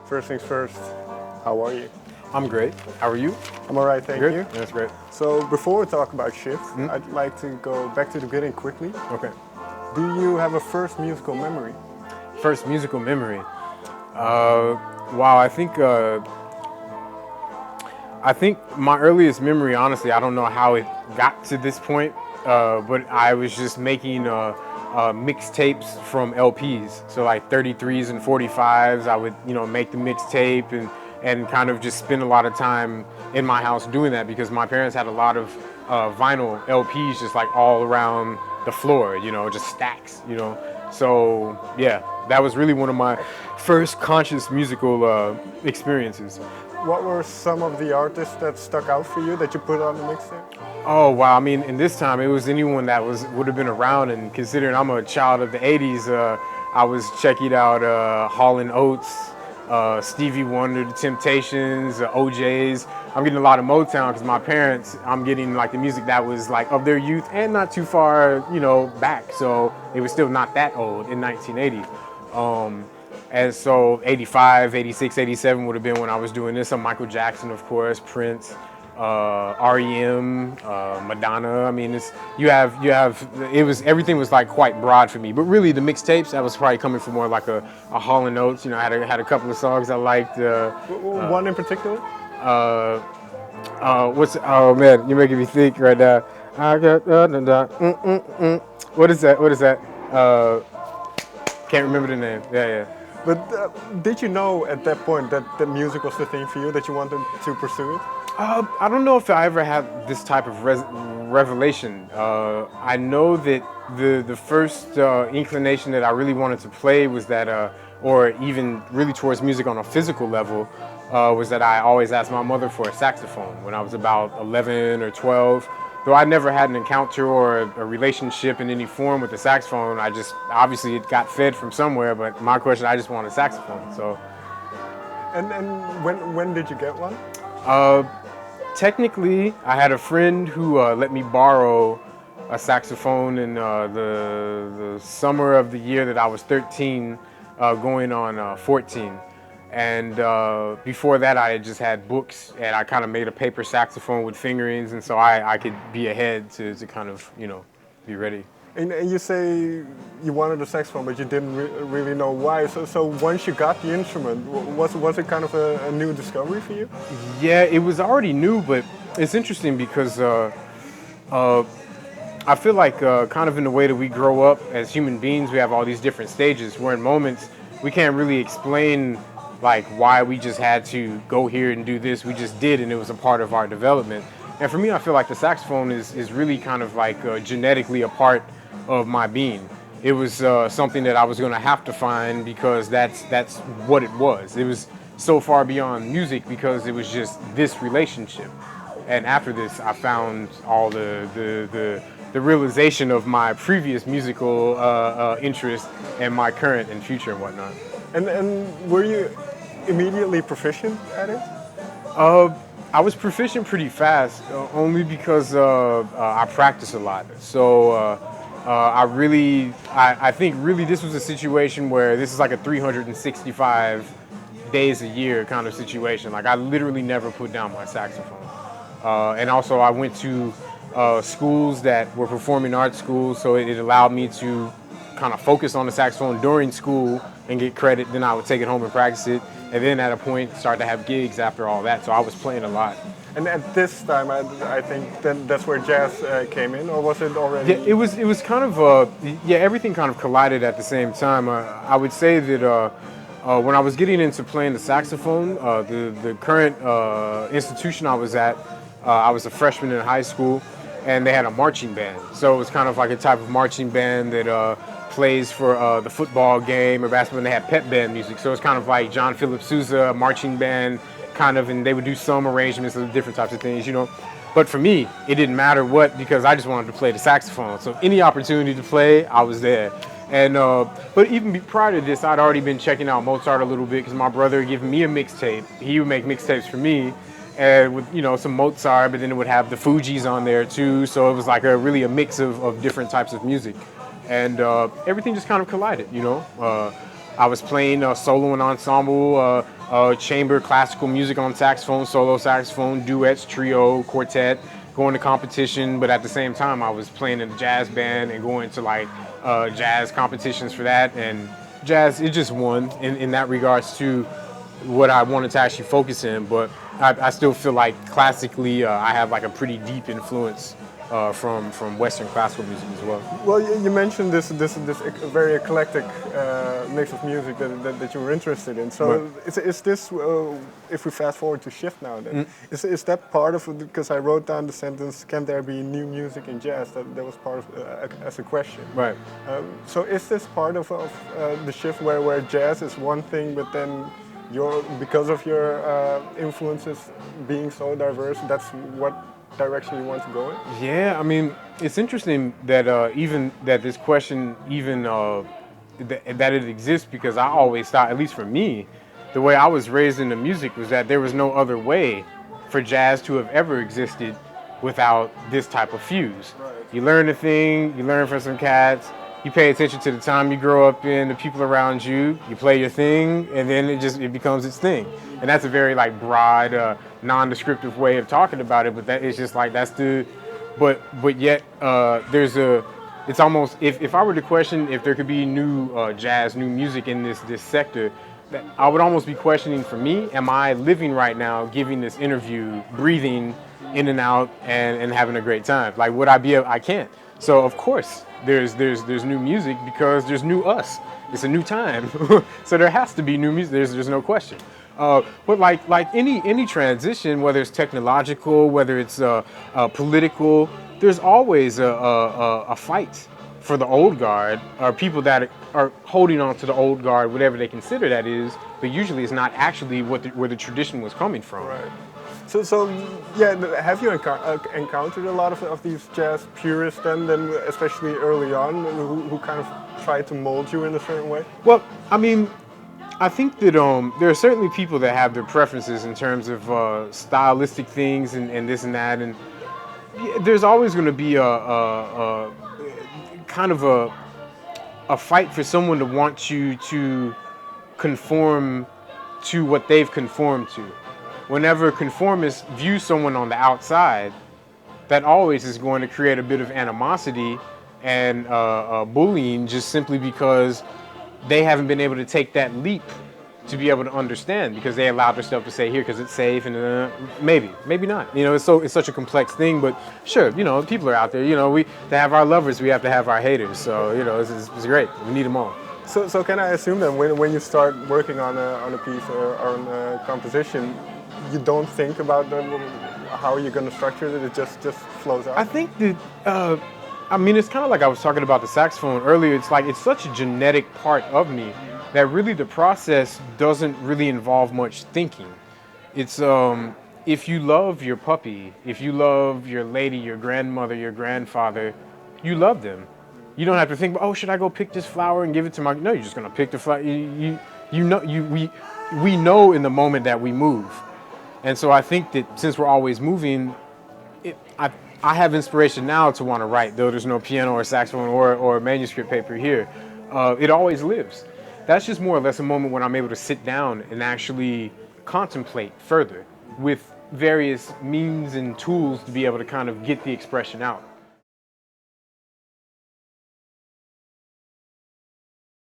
First things first, how are you? I'm great. How are you? I'm all right, thank Good? you. That's great. So before we talk about Shift, I'd like to go back to the beginning quickly. Okay. Do you have a first musical memory? First musical memory. Wow, I think my earliest memory, honestly, I don't know how it got to this point, but I was just making mixtapes from LPs. So like 33s and 45s, I would, make the mixtape and kind of just spend a lot of time in my house doing that because my parents had a lot of vinyl LPs just like all around the floor, just stacks, So yeah, that was really one of my first conscious musical experiences. What were some of the artists that stuck out for you that you put on the mixtape? Oh wow! I mean, in this time, it was anyone that would have been around. And considering I'm a child of the '80s, I was checking out Hall and Oates, Stevie Wonder, The Temptations, OJ's. I'm getting a lot of Motown because my parents. I'm getting like the music that was like of their youth and not too far, back. So it was still not that old in 1980. And so 85, 86, 87 would have been when I was doing this. So Michael Jackson, of course, Prince, REM, Madonna. I mean, everything was like quite broad for me. But really, the mixtapes, that was probably coming from more like a Hall and Oates. I had a couple of songs I liked. One in particular? Oh man, you're making me think right now. I got What is that? Can't remember the name. Yeah. But did you know at that point that the music was the thing for you, that you wanted to pursue it? I don't know if I ever had this type of revelation. I know that the first inclination that I really wanted to play was that, or even really towards music on a physical level, was that I always asked my mother for a saxophone when I was about 11 or 12. Though I never had an encounter or a relationship in any form with the saxophone, obviously it got fed from somewhere, but my question, I just want a saxophone, so. And when did you get one? Technically, I had a friend who let me borrow a saxophone in the summer of the year that I was 13, going on 14. And before that, I had just had books, and I kind of made a paper saxophone with fingerings, and so I could be ahead to kind of, be ready. And you say you wanted a saxophone, but you didn't really know why. So once you got the instrument, was it kind of a new discovery for you? Yeah, it was already new, but it's interesting because I feel like kind of in the way that we grow up as human beings, we have all these different stages where in moments we can't really explain like why we just had to go here and do this. We just did, and it was a part of our development. And for me, I feel like the saxophone is really kind of like genetically a part of my being. It was something that I was going to have to find because that's what it was. It was so far beyond music because it was just this relationship. And after this, I found all the realization of my previous musical interest and my current and future and whatnot. And were you immediately proficient at it? I was proficient pretty fast, only because I practice a lot. So I think really this was a situation where this is like a 365 days a year kind of situation. Like I literally never put down my saxophone. And also I went to schools that were performing arts schools, so it allowed me to kind of focus on the saxophone during school and get credit. Then I would take it home and practice it. And then at a point start to have gigs after all that. So I was playing a lot. And at this time, I think then that's where jazz came in, or was it already? Yeah, it was kind of everything kind of collided at the same time. I would say that when I was getting into playing the saxophone, the current institution I was at, I was a freshman in high school, and they had a marching band. So it was kind of like a type of marching band that plays for the football game or basketball, and they had pep band music. So it's kind of like John Philip Sousa marching band, kind of, and they would do some arrangements of different types of things, But for me, it didn't matter what, because I just wanted to play the saxophone. So any opportunity to play, I was there. And but even prior to this, I'd already been checking out Mozart a little bit because my brother had given me a mixtape. He would make mixtapes for me, and with some Mozart, but then it would have the Fugees on there too. So it was like really a mix of different types of music, and everything just kind of collided. I was playing solo and ensemble chamber classical music on saxophone, solo saxophone, duets, trio, quartet, going to competition. But at the same time, I was playing in a jazz band and going to like jazz competitions for that. And jazz, it just won in that regards to what I wanted to actually focus in. But I still feel like classically, I have like a pretty deep influence from Western classical music as well. Well, you mentioned this very eclectic mix of music that you were interested in. So Right. is this, if we fast forward to shift now, then is that part of it? Because I wrote down the sentence, "Can there be new music in jazz?" That was part of as a question. Right. So is this part of the shift where jazz is one thing, but then because of your influences being so diverse, that's what direction you want to go in? Yeah, I mean, it's interesting that even that this question even that it exists, because I always thought, at least for me, the way I was raised into music was that there was no other way for jazz to have ever existed without this type of fuse. Right. You learn a thing, you learn from some cats, you pay attention to the time you grow up in, the people around you, you play your thing, and then it becomes its thing. And that's a very like broad, non-descriptive way of talking about it, but that is just like but yet it's almost, if I were to question if there could be new jazz, new music in this sector, that I would almost be questioning, for me, am I living right now, giving this interview, breathing in and out and having a great time? Like, would I be I can't. So of course there's new music because there's new us. It's a new time. So there has to be new music. There's no question. But like any transition, whether it's technological, whether it's political, there's always a fight for the old guard, or people that are holding on to the old guard, whatever they consider that is. But usually it's not actually where the tradition was coming from. Right. So yeah, have you encountered a lot of these jazz purists then especially early on, who kind of try to mold you in a certain way? Well, I mean, I think that there are certainly people that have their preferences in terms of stylistic things and this and that, and there's always going to be a kind of a fight for someone to want you to conform to what they've conformed to. Whenever conformists view someone on the outside, that always is going to create a bit of animosity and bullying, just simply because they haven't been able to take that leap to be able to understand, because they allowed themselves to say here because it's safe, and maybe not. You know, it's such a complex thing. But sure, you know, people are out there. You know, to have our lovers, we have to have our haters. So you know, it's great. We need them all. So can I assume that when you start working on a piece or on a composition, you don't think about how you're going to structure it? It just flows out? I think that, I mean, it's kind of like I was talking about the saxophone earlier. It's like, it's such a genetic part of me that really the process doesn't really involve much thinking. It's, if you love your puppy, if you love your lady, your grandmother, your grandfather, you love them. You don't have to think, oh, should I go pick this flower and give it to my... No, you're just going to pick the flower. We know in the moment that we move. And so I think that since we're always moving, I have inspiration now to want to write, though there's no piano or saxophone or manuscript paper here. It always lives. That's just more or less a moment when I'm able to sit down and actually contemplate further with various means and tools to be able to kind of get the expression out.